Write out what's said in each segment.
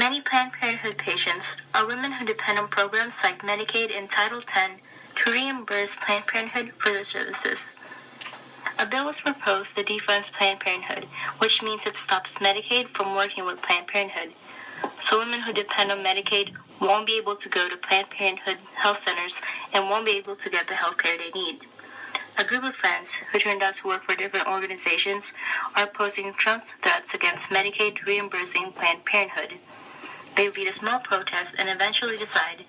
Many Planned Parenthood patients are women who depend on programs like Medicaid and Title X to reimburse Planned Parenthood for their services. A bill was proposed that defunds Planned Parenthood, which means it stops Medicaid from working with Planned Parenthood. So women who depend on Medicaid won't be able to go to Planned Parenthood health centers and won't be able to get the health care they need. A group of friends who turned out to work for different organizations are posting Trump's threats against Medicaid reimbursing Planned Parenthood. They lead a small protest and eventually decide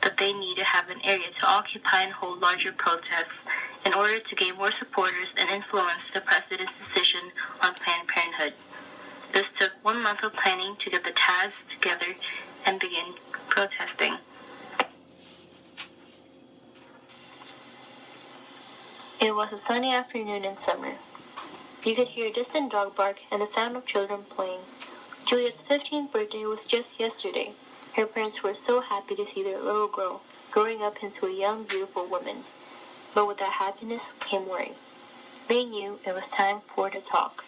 that they need to have an area to occupy and hold larger protests in order to gain more supporters and influence the president's decision on Planned Parenthood. This took 1 month of planning to get the TAS together and begin protesting. It was a sunny afternoon in summer. You could hear a distant dog bark and the sound of children playing. Juliet's 15th birthday was just yesterday. Her parents were so happy to see their little girl growing up into a young, beautiful woman. But with that happiness came worry. They knew it was time for the talk.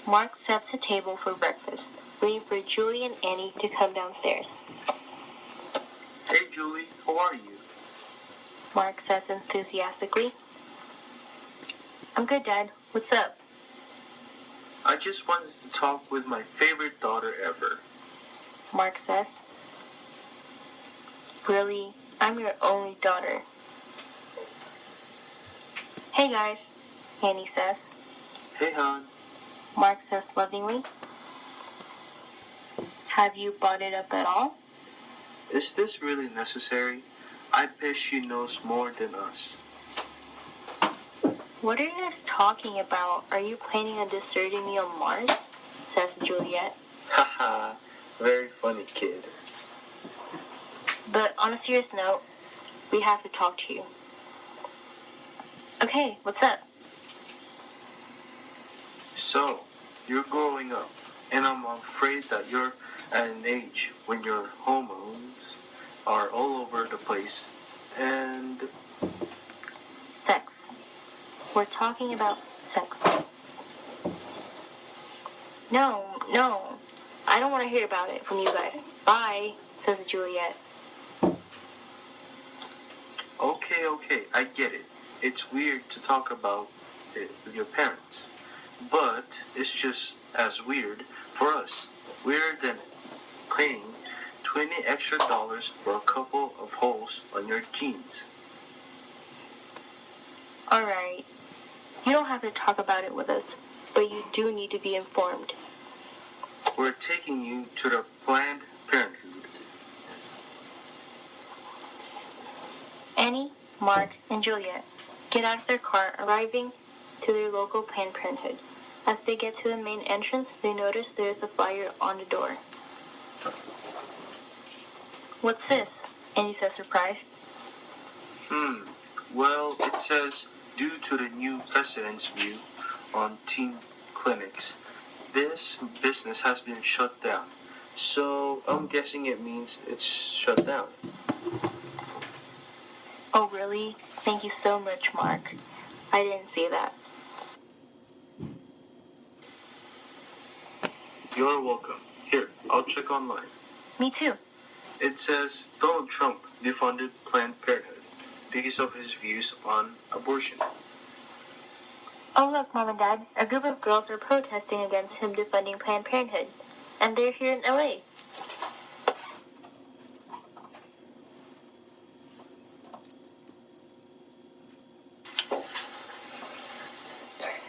Mark sets the table for breakfast, waiting for Julie and Annie to come downstairs. Hey Julie, how are you? Mark says enthusiastically. I'm good, Dad. What's up? I just wanted to talk with my favorite daughter ever. Mark says. Really? I'm your only daughter. Hey guys, Annie says. Hey hon. Mark says lovingly. Have you brought it up at all? Is this really necessary? I bet she knows more than us. What are you guys talking about? Are you planning on deserting me on Mars? Says Juliet. Haha, very funny kid. But on a serious note, we have to talk to you. Okay, what's up? So, you're growing up, and I'm afraid that you're at an age when your hormones are all over the place, and... Sex. We're talking about sex. No, I don't want to hear about it from you guys. Bye, says Juliet. Okay, I get it. It's weird to talk about it with your parents. But it's just as weird for us. Weirder than paying $20 extra for a couple of holes on your jeans. Alright. You don't have to talk about it with us, but you do need to be informed. We're taking you to the Planned Parenthood. Annie, Mark, and Juliet get out of their car, arriving to their local Planned Parenthood. As they get to the main entrance, they notice there's a flyer on the door. What's this? Annie says, surprised. Well, it says, due to the new president's view on teen clinics, this business has been shut down. So I'm guessing it means it's shut down. Oh, really? Thank you so much, Mark. I didn't see that. You're welcome. Here, I'll check online. Me too. It says Donald Trump defunded Planned Parenthood because of his views on abortion. Oh, look, Mom and Dad. A group of girls are protesting against him defunding Planned Parenthood. And they're here in LA.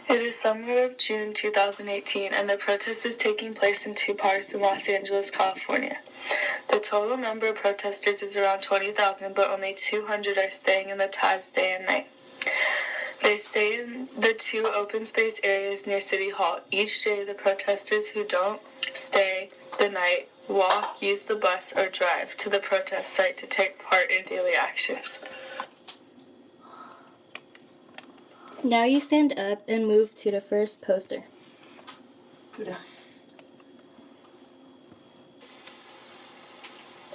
It is summer of June 2018, and the protest is taking place in two parks in Los Angeles, California. The total number of protesters is around 20,000, but only 200 are staying in the TAS day and night. They stay in the two open space areas near City Hall. Each day, the protesters who don't stay the night walk, use the bus, or drive to the protest site to take part in daily actions. Now you stand up and move to the first poster.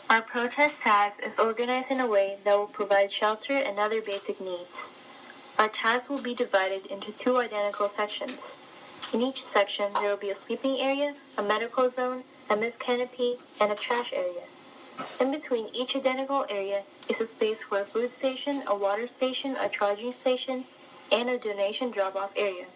Our protest TAS is organized in a way that will provide shelter and other basic needs. Our TAS will be divided into two identical sections. In each section, there will be a sleeping area, a medical zone, a mist canopy, and a trash area. In between each identical area is a space for a food station, a water station, a charging station, and a donation drop-off area.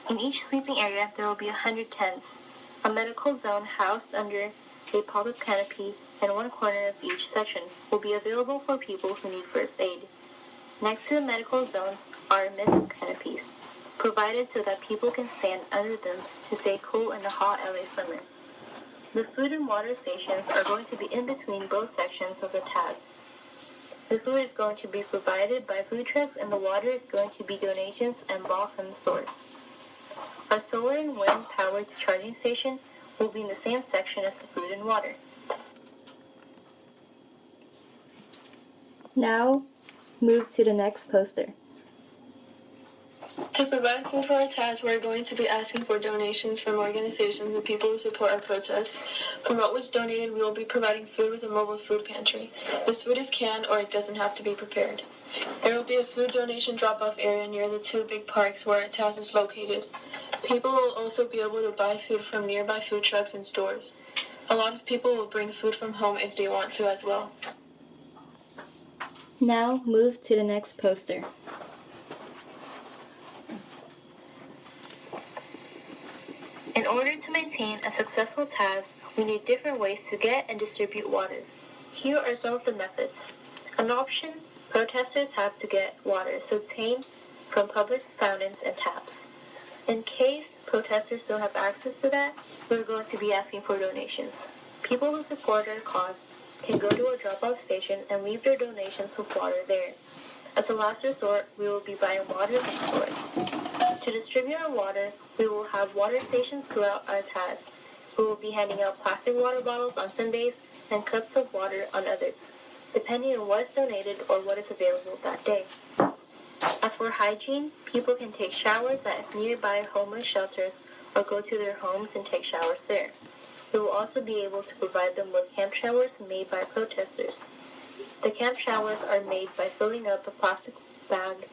In each sleeping area, there will be 100 tents, a medical zone housed under a pop-up canopy, and one corner of each section will be available for people who need first aid. Next to the medical zones are mist canopies, provided so that people can stand under them to stay cool in the hot LA summer. The food and water stations are going to be in between both sections of the TADs. The food is going to be provided by food trucks and the water is going to be donations and bought from the stores. Our solar and wind powered charging station will be in the same section as the food and water. Now, move to the next poster. To provide food for our TADs, we're going to be asking for donations from organizations and people who support our protest. From what was donated, we will be providing food with a mobile food pantry. This food is canned or it doesn't have to be prepared. There will be a food donation drop-off area near the two big parks where our TADs is located. People will also be able to buy food from nearby food trucks and stores. A lot of people will bring food from home if they want to as well. Now, move to the next poster. In order to maintain a successful TAS, we need different ways to get and distribute water. Here are some of the methods. An option, protesters have to get water obtained from public fountains and taps. In case protesters don't have access to that, we're going to be asking for donations. People who support our cause can go to a drop-off station and leave their donations of water there. As a last resort, we will be buying water from stores. To distribute our water, we will have water stations throughout our TAS. We will be handing out plastic water bottles on some days and cups of water on others, depending on what is donated or what is available that day. As for hygiene, people can take showers at nearby homeless shelters or go to their homes and take showers there. We will also be able to provide them with camp showers made by protesters. The camp showers are made by filling up a plastic bag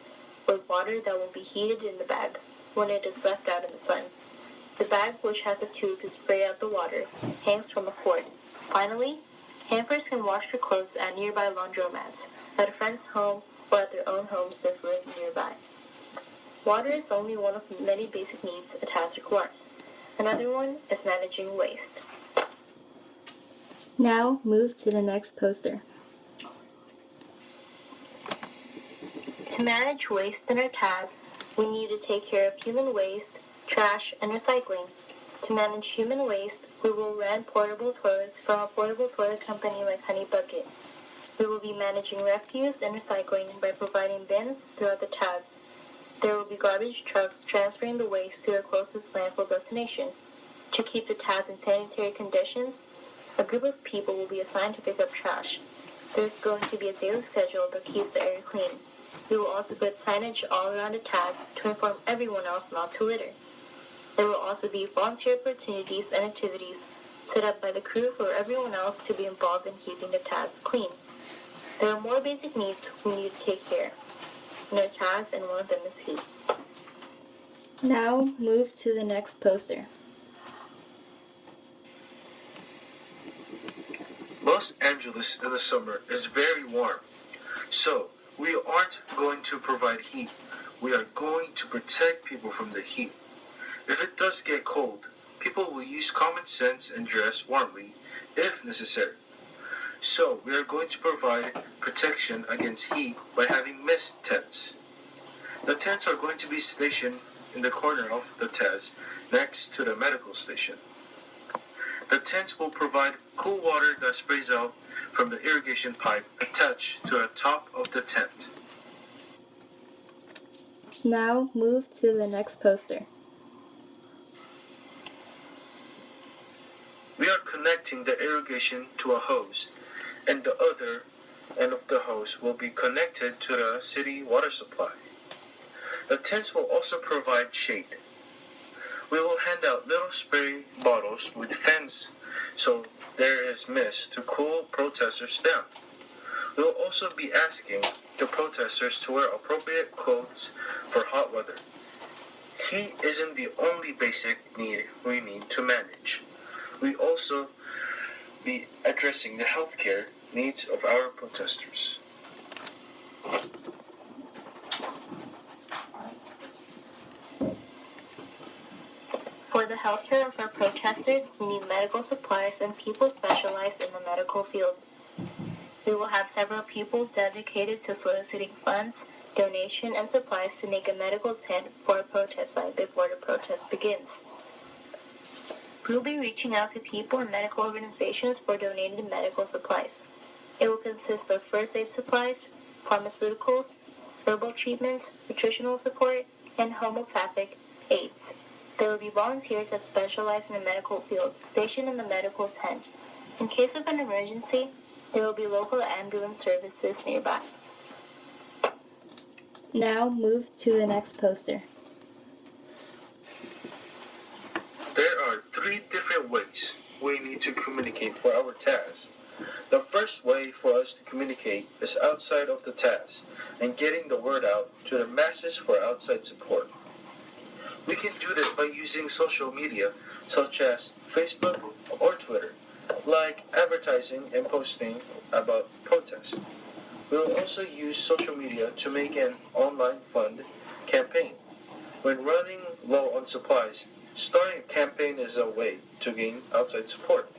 with water that will be heated in the bag when it is left out in the sun. The bag, which has a tube to spray out the water, hangs from a cord. Finally, campers can wash their clothes at nearby laundromats, at a friend's home, or at their own homes if live nearby. Water is only one of many basic needs a TAS requires. Another one is managing waste. Now, move to the next poster. To manage waste in our TAS, we need to take care of human waste, trash, and recycling. To manage human waste, we will rent portable toilets from a portable toilet company like Honey Bucket. We will be managing refuse and recycling by providing bins throughout the TAS. There will be garbage trucks transferring the waste to the closest landfill destination. To keep the TAS in sanitary conditions, a group of people will be assigned to pick up trash. There is going to be a daily schedule that keeps the area clean. We will also put signage all around the TAS to inform everyone else not to litter. There will also be volunteer opportunities and activities set up by the crew for everyone else to be involved in keeping the TAS clean. There are more basic needs we need to take care in our TAS, and one of them is heat. Now, move to the next poster. Los Angeles in the summer is very warm, so we aren't going to provide heat. We are going to protect people from the heat. If it does get cold, people will use common sense and dress warmly if necessary. So we are going to provide protection against heat by having mist tents. The tents are going to be stationed in the corner of the TAS next to the medical station. The tents will provide cool water that sprays out from the irrigation pipe attached to the top of the tent. Now, move to the next poster. We are connecting the irrigation to a hose, and the other end of the hose will be connected to the city water supply. The tents will also provide shade. We will hand out little spray bottles with fans so there is mist to cool protesters down. We will also be asking the protesters to wear appropriate clothes for hot weather. Heat isn't the only basic need we need to manage. We also be addressing the healthcare needs of our protesters. For the healthcare of our protesters, we need medical supplies and people specialized in the medical field. We will have several people dedicated to soliciting funds, donation, and supplies to make a medical tent for a protest site before the protest begins. We will be reaching out to people and medical organizations for donated medical supplies. It will consist of first aid supplies, pharmaceuticals, herbal treatments, nutritional support, and homeopathic aids. There will be volunteers that specialize in the medical field stationed in the medical tent. In case of an emergency, there will be local ambulance services nearby. Now move to the next poster. There are 3 different ways we need to communicate for our task. The first way for us to communicate is outside of the task and getting the word out to the masses for outside support. We can do this by using social media such as Facebook or Twitter, like advertising and posting about protests. We will also use social media to make an online fund campaign. When running low on supplies, starting a campaign is a way to gain outside support.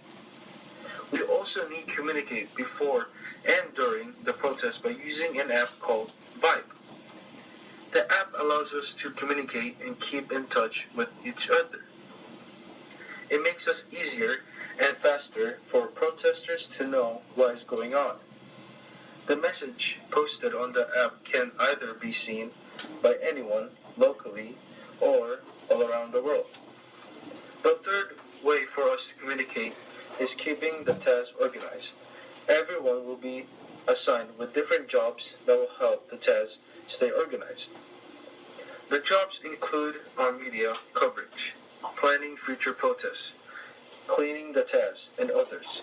We also need to communicate before and during the protest by using an app called Vibe. The app allows us to communicate and keep in touch with each other. It makes us easier and faster for protesters to know what is going on. The message posted on the app can either be seen by anyone locally or all around the world. The third way for us to communicate is keeping the task organized. Everyone will be assigned with different jobs that will help the task stay organized. The jobs include our media coverage, planning future protests, cleaning the task, and others.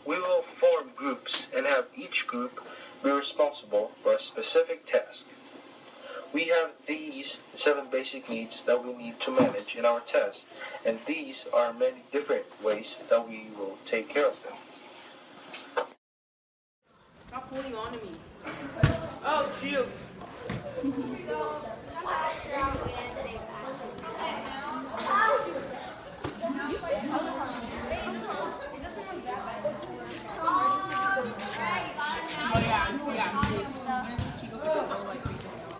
We will form groups and have each group be responsible for a specific task. We have these 7 basic needs that we need to manage in our task, and these are many different ways that we will take care of them. Stop holding on to me. Oh, jukes.